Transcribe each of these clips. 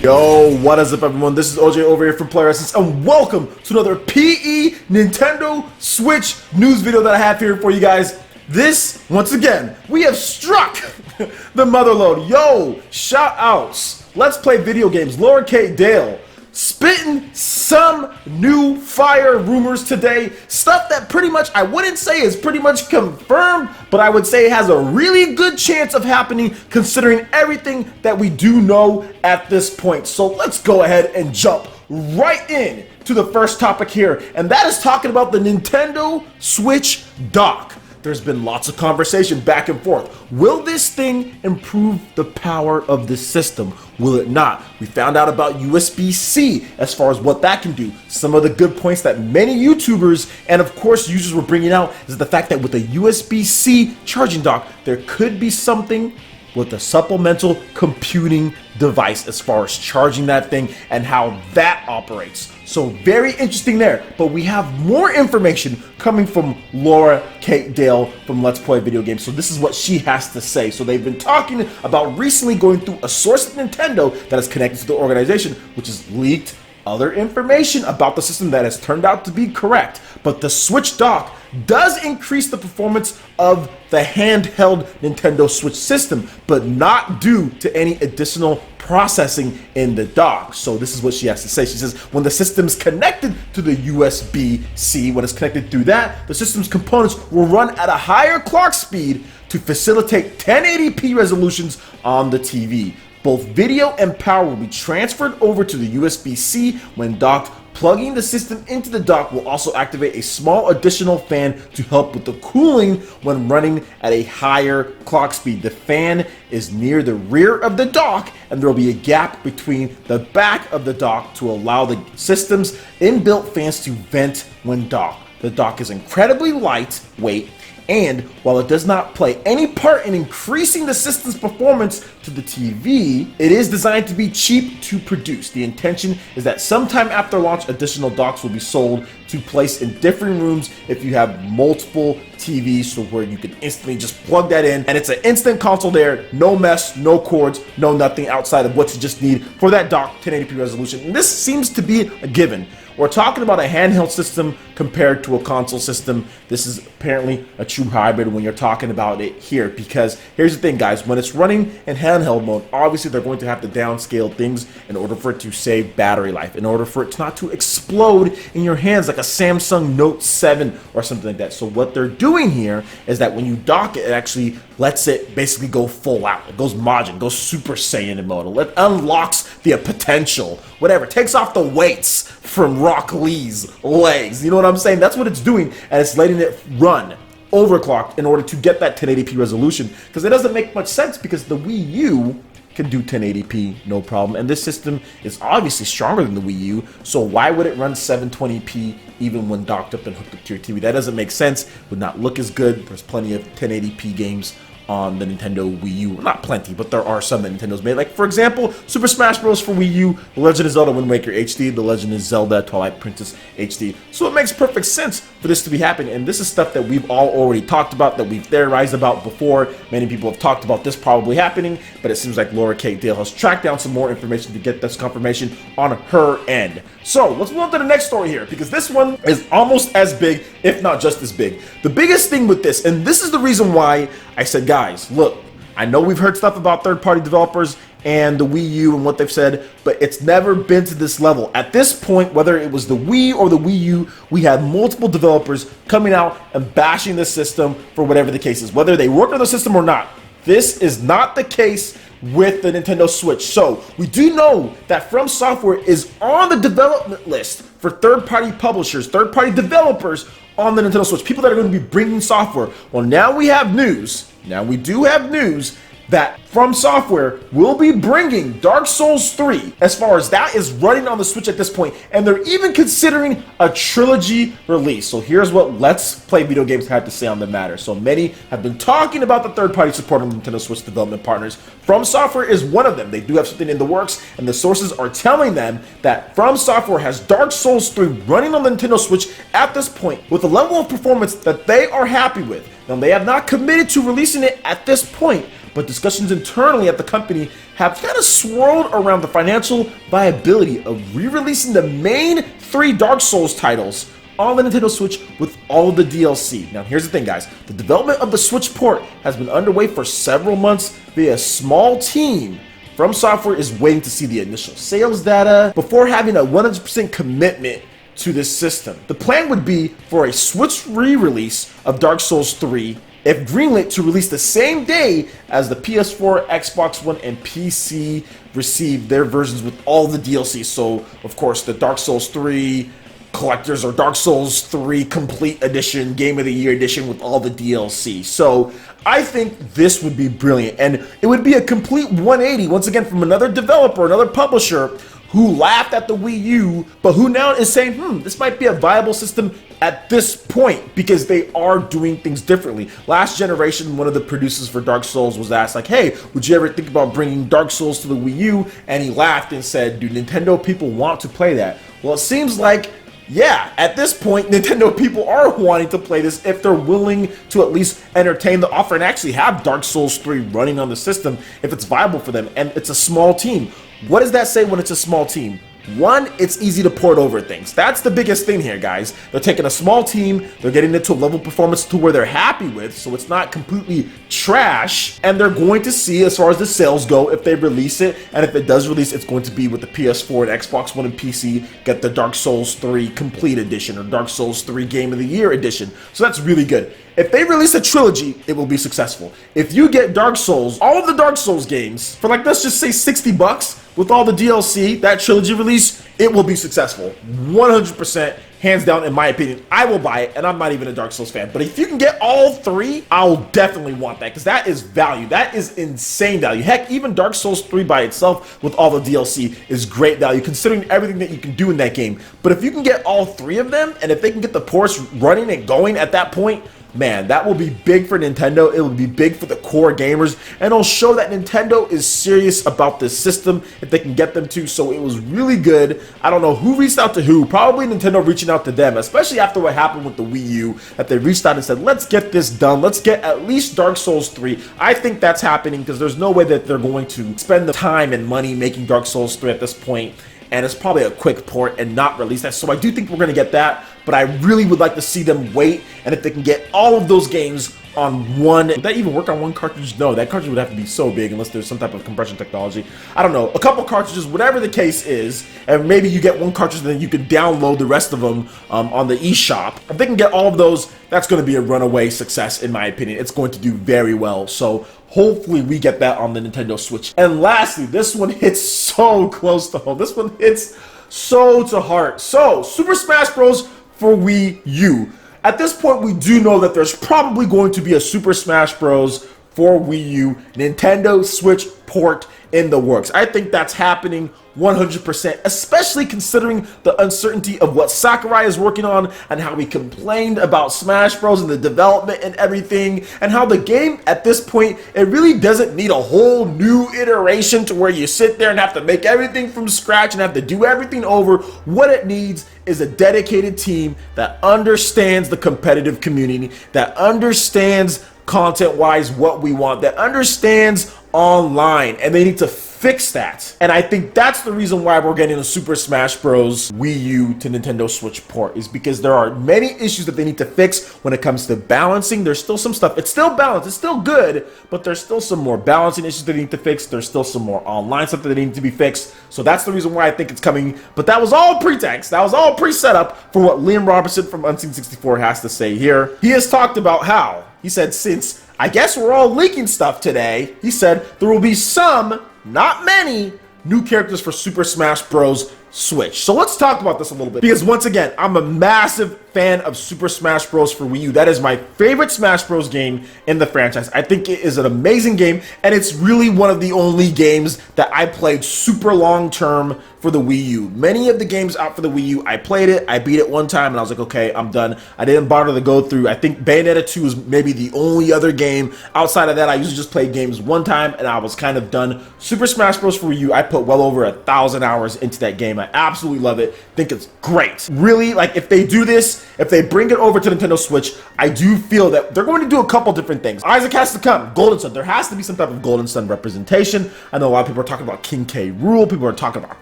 Yo, what is up everyone? This is OJ over here from PlayerEssence and welcome to another PE Nintendo Switch news video that I have here for you guys. This, once again, we have struck the motherlode. Yo, shout outs. Let's Play Video Games, Laura Kate Dale, spitting some new fire rumors today. Stuff that pretty much, I wouldn't say is pretty much confirmed, but I would say it has a really good chance of happening considering everything that we do know at this point. So let's go ahead and jump right in to the first topic here, and that is talking about the Nintendo Switch dock. There's been lots of conversation back and forth. Will this thing improve the power of the system? Will it not? We found out about USB-C as far as what that can do. Some of the good points that many YouTubers and of course users were bringing out is the fact that with a USB-C charging dock, there could be something with a supplemental computing device as far as charging that thing and how that operates. So very interesting there, but we have more information coming from Laura Kate Dale from Let's Play Video Games. So this is what she has to say. So they've been talking about recently going through a source at Nintendo that is connected to the organization, which has leaked other information about the system that has turned out to be correct. But the Switch dock does increase the performance of the handheld Nintendo Switch system, but not due to any additional processing in the dock. So this is what she has to say. She says, when the system's connected to the USB-C, when it's connected through that, the system's components will run at a higher clock speed to facilitate 1080p resolutions on the TV. Both video and power will be transferred over to the USB-C when docked. Plugging the system into the dock will also activate a small additional fan to help with the cooling when running at a higher clock speed. The fan is near the rear of the dock, and there will be a gap between the back of the dock to allow the system's inbuilt fans to vent when docked. The dock is incredibly lightweight, and while it does not play any part in increasing the system's performance to the TV, it is designed to be cheap to produce. The intention is that sometime after launch, additional docks will be sold to place in different rooms if you have multiple TVs, so where you can instantly just plug that in and it's an instant console there, no mess, no cords, no nothing outside of what you just need for that dock 1080p resolution. And this seems to be a given. We're talking about a handheld system compared to a console system. This is apparently a true hybrid when you're talking about it here, because here's the thing, guys, when it's running in handheld mode, obviously they're going to have to downscale things in order for it to save battery life, in order for it not to explode in your hands like a Samsung Note 7 or something like that. So what they're doing here is that when you dock it, it actually lets it basically go full out. It goes Majin, goes Super Saiyan mode. It unlocks the potential, whatever, takes off the weights from Rock Lee's legs. You know what I'm saying? That's what it's doing, and it's letting it run overclocked in order to get that 1080p resolution, because it doesn't make much sense because the Wii U can do 1080p no problem, and this system is obviously stronger than the Wii U, so why would it run 720p even when docked up and hooked up to your TV? That doesn't make sense. Would not look as good. There's plenty of 1080p games on the Nintendo Wii U. Not plenty, but there are some that Nintendo's made. Like, for example, Super Smash Bros. For Wii U, The Legend of Zelda Wind Waker HD, The Legend of Zelda Twilight Princess HD. So it makes perfect sense for this to be happening, and this is stuff that we've all already talked about, that we've theorized about before. Many people have talked about this probably happening, but it seems like Laura Kate Dale has tracked down some more information to get this confirmation on her end. So let's move on to the next story here, because this one is almost as big, if not just as big. The biggest thing with this, and this is the reason why I said, guys, look, I know we've heard stuff about third-party developers and the Wii U and what they've said, but it's never been to this level. At this point, whether it was the Wii or the Wii U, we had multiple developers coming out and bashing the system for whatever the case is, whether they work on the system or not. This is not the case with the Nintendo Switch. So we do know that From Software is on the development list for third-party publishers, third-party developers on the Nintendo Switch, people that are going to be bringing software. Well, now we have news. Now we do have news that From Software will be bringing Dark Souls 3, as far as that is running on the Switch at this point, and they're even considering a Trilogy release. So here's what Let's Play Video Games had to say on the matter. So many have been talking about the third-party support of Nintendo Switch development partners. From Software is one of them. They do have something in the works, and the sources are telling them that From Software has Dark Souls 3 running on the Nintendo Switch at this point with a level of performance that they are happy with. Now, they have not committed to releasing it at this point, but discussions internally at the company have kind of swirled around the financial viability of re-releasing the main 3 Dark Souls titles on the Nintendo Switch with all the DLC. Now here's the thing, guys. The development of the Switch port has been underway for several months via a small team. From Software is waiting to see the initial sales data before having a 100% commitment to this system. The plan would be for a Switch re-release of Dark Souls 3 if greenlit to release the same day as the PS4, Xbox One, and PC receive their versions with all the DLC. So, of course, the Dark Souls 3 Collectors or Dark Souls 3 Complete Edition, Game of the Year Edition with all the DLC. So, I think this would be brilliant, and it would be a complete 180, once again, from another developer, another publisher, who laughed at the Wii U, but who now is saying, this might be a viable system at this point, because they are doing things differently. Last generation, one of the producers for Dark Souls was asked, like, hey, would you ever think about bringing Dark Souls to the Wii U? And he laughed and said, do Nintendo people want to play that? Well, it seems like, yeah, at this point, Nintendo people are wanting to play this if they're willing to at least entertain the offer and actually have Dark Souls 3 running on the system if it's viable for them, and it's a small team. What does that say when it's a small team? One, it's easy to port over things. That's the biggest thing here, guys. They're taking a small team, they're getting it to a level of performance to where they're happy with, so it's not completely trash, and they're going to see, as far as the sales go, if they release it, and if it does release, it's going to be with the PS4 and Xbox One and PC, get the Dark Souls 3 Complete Edition, or Dark Souls 3 Game of the Year Edition. So that's really good. If they release a trilogy, it will be successful. If you get Dark Souls, all of the Dark Souls games, for like, let's just say $60, with all the DLC, that trilogy release, it will be successful. 100%, hands down, in my opinion. I will buy it, and I'm not even a Dark Souls fan. But if you can get all 3, I'll definitely want that, because that is value. That is insane value. Heck, even Dark Souls 3 by itself, with all the DLC, is great value, considering everything that you can do in that game. But if you can get all 3 of them, and if they can get the ports running and going at that point, man, that will be big for Nintendo. It will be big for the core gamers, and it'll show that Nintendo is serious about this system if they can get them to. So it was really good. I don't know who reached out to who. Probably Nintendo reaching out to them, especially after what happened with the Wii U, that they reached out and said, let's get this done. Let's get at least Dark Souls 3. I think that's happening, because there's no way that they're going to spend the time and money making Dark Souls 3 at this point. And it's probably a quick port and not release that. So I do think we're going to get that, but I really would like to see them wait, and if they can get all of those games on one. Would that even work on one cartridge? No, that cartridge would have to be so big unless there's some type of compression technology. I don't know, a couple cartridges, whatever the case is, and maybe you get one cartridge and then you can download the rest of them on the eShop. If they can get all of those, that's going to be a runaway success in my opinion. It's going to do very well, so hopefully we get that on the Nintendo Switch. And lastly, this one hits so close to home. This one hits so to heart. So, Super Smash Bros. For Wii U. At this point, we do know that there's probably going to be a Super Smash Bros. For Wii U Nintendo Switch port in the works. I think that's happening 100%, especially considering the uncertainty of what Sakurai is working on and how he complained about Smash Bros. And the development and everything, and how the game at this point, it really doesn't need a whole new iteration to where you sit there and have to make everything from scratch and have to do everything over. What it needs is a dedicated team that understands the competitive community, that understands content-wise what we want, that understands online, and they need to fix that. And I think that's the reason why we're getting a Super Smash Bros. Wii U to Nintendo Switch port, is because there are many issues that they need to fix when it comes to balancing. There's still some stuff, it's still balanced, it's still good, but there's still some more balancing issues that they need to fix. There's still some more online stuff that need to be fixed. So that's the reason why I think it's coming. But that was all pretext, that was all pre-setup for what Liam Robertson from Unseen64 has to say here. He has talked about how, he said, since I guess we're all leaking stuff today, he said there will be some, not many, new characters for Super Smash Bros. Switch. So let's talk about this a little bit, because once again, I'm a massive fan of Super Smash Bros. For Wii U. That is my favorite Smash Bros. Game in the franchise. I think it is an amazing game, and it's really one of the only games that I played super long term for the Wii U. Many of the games out for the Wii U, I played it, I beat it one time, and I was like, okay, I'm done. I didn't bother to go through. I think Bayonetta 2 is maybe the only other game. Outside of that, I usually just play games one time, and I was kind of done. Super Smash Bros. For Wii U, I put well over 1,000 hours into that game. I absolutely love it. Think it's great. Really, like, if they do this, this, if they bring it over to Nintendo Switch, I do feel that they're going to do a couple different things. Isaac has to come. Golden Sun. There has to be some type of Golden Sun representation. I know a lot of people are talking about King K. Rool. People are talking about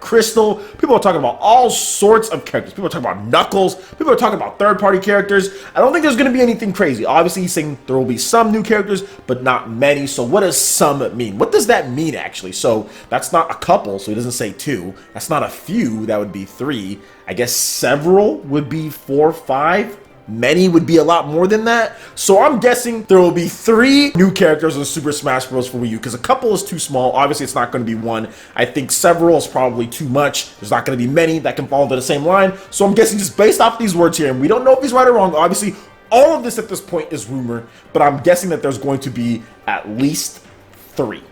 Crystal. People are talking about all sorts of characters. People are talking about Knuckles. People are talking about third-party characters. I don't think there's going to be anything crazy. Obviously, he's saying there will be some new characters, but not many. So what does some mean? What does that mean, actually? So that's not a couple, so he doesn't say 2. That's not a few. That would be 3. I guess several would be 4, 5. Many would be a lot more than that. So I'm guessing there will be 3 new characters in Super Smash Bros. For Wii U, because a couple is too small. Obviously, it's not going to be 1. I think several is probably too much. There's not going to be many that can fall into the same line. So I'm guessing just based off these words here, and we don't know if he's right or wrong. Obviously, all of this at this point is rumor, but I'm guessing that there's going to be at least 3.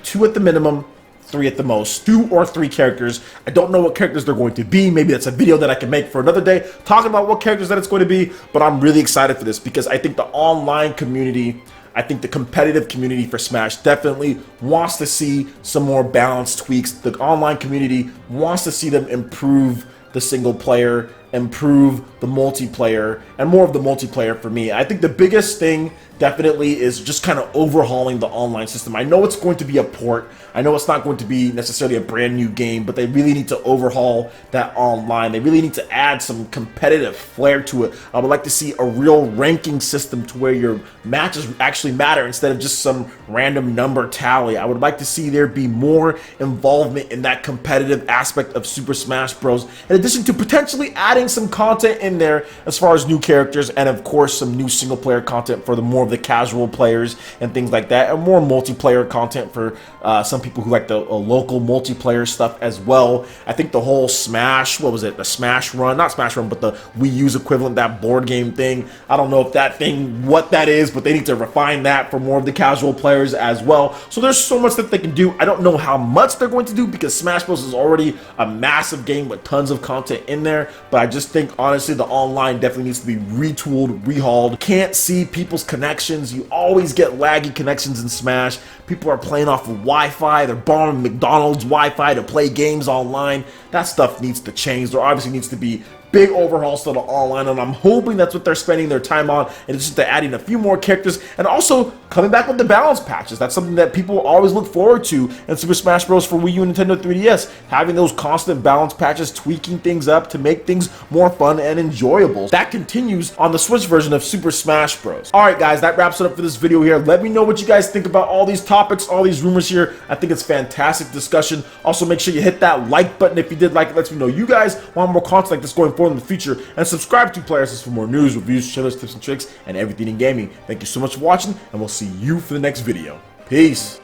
2 at the minimum, 3 at the most. 2 or 3 characters. I don't know what characters they're going to be. Maybe that's a video that I can make for another day talking about what characters that it's going to be, but I'm really excited for this because I think the online community, I think the competitive community for Smash definitely wants to see some more balanced tweaks. The online community wants to see them improve the single player, improve the multiplayer, and more of the multiplayer for me. I think the biggest thing definitely is just kind of overhauling the online system. I know it's going to be a port. I know it's not going to be necessarily a brand new game, but they really need to overhaul that online. They really need to add some competitive flair to it. I would like to see a real ranking system to where your matches actually matter instead of just some random number tally. I would like to see there be more involvement in that competitive aspect of Super Smash Bros. In addition to potentially adding some content in there as far as new characters and of course some new single player content for the more of the casual players and things like that, and more multiplayer content for some people who like the local multiplayer stuff as well. I think the whole Smash, what was it, the Smash Run, not Smash Run, but the Wii U's equivalent, that board game thing, I don't know if that thing, what that is, but they need to refine that for more of the casual players as well. So there's so much that they can do. I don't know how much they're going to do because Smash Bros is already a massive game with tons of content in there, but I just think honestly the online definitely needs to be retooled, rehauled. Can't see people's connections. You always get laggy connections in Smash. People are playing off of Wi-Fi. They're borrowing McDonald's Wi-Fi to play games online. That stuff needs to change. There obviously needs to be big overhauls to the online, and I'm hoping that's what they're spending their time on, and it's just they're adding a few more characters and also coming back with the balance patches. That's something that people always look forward to in Super Smash Bros. For Wii U and Nintendo 3DS, having those constant balance patches, tweaking things up to make things more fun and enjoyable. That continues on the Switch version of Super Smash Bros. Alright guys, that wraps it up for this video here. Let me know what you guys think about all these topics, all these rumors here. I think it's fantastic discussion. Also make sure you hit that like button if you did like it. Lets me know you guys want more content like this going forward in the future, and subscribe to PlayerEssence for more news, reviews, trailers, tips and tricks, and everything in gaming. Thank you so much for watching, and we'll see you for the next video. Peace.